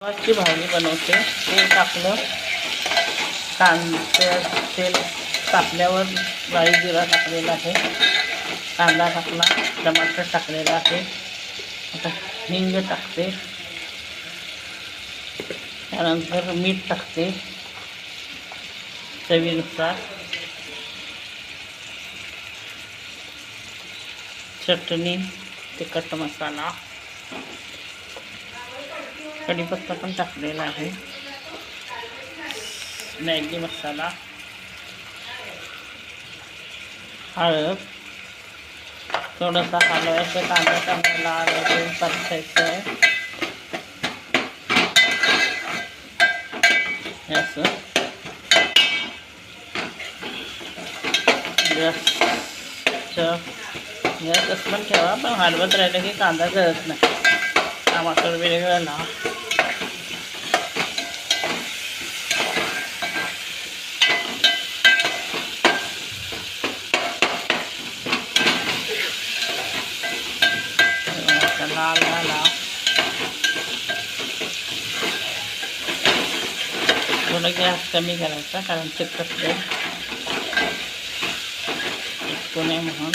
ची भाजी बनवते. तेल टाकलं, तेल तापल्यावर राई जिरा टाकलेला आहे, कांदा टाकला, टमाटर टाकलेला आहे. आता हिंग टाकते, त्यानंतर मीठ टाकते चवीनुसार, चटणी, तिखट मसाला, कढीपत्ता पण टाकलेला आहे, मॅगी मसाला, हळद, थोडंसं हलवायचं, कांदा टमाटा लाल परतायचं आहे असं. गॅस पण ठेवा, पण हलवत राहिलं की कांदा जळत नाही. टमाटर वेगळं लावा. लाल झाला, थोडं गॅस कमी करायचा, कारण चिकटते नये म्हणून.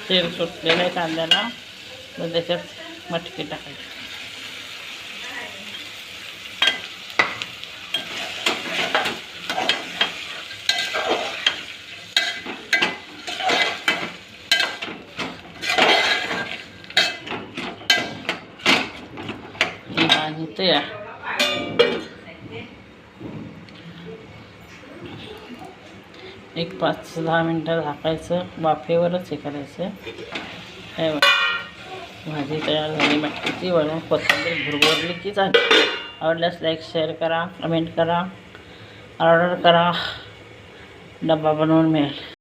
तेल सुटलेलं आहे कांद्याला, तर त्याच्यात मटकी टाकायची. ही भाजी तयार. एक 5-10 मिनटं झाकायचं, वाफेवरच हे करायचं. भाजी तयार झाली मटकीची. वरून कोथिंबीर भुरभुरली की झाली. आवडल्यास लाईक शेअर करा, कमेंट करा, ऑर्डर करा, डबा बनवून मिळेल.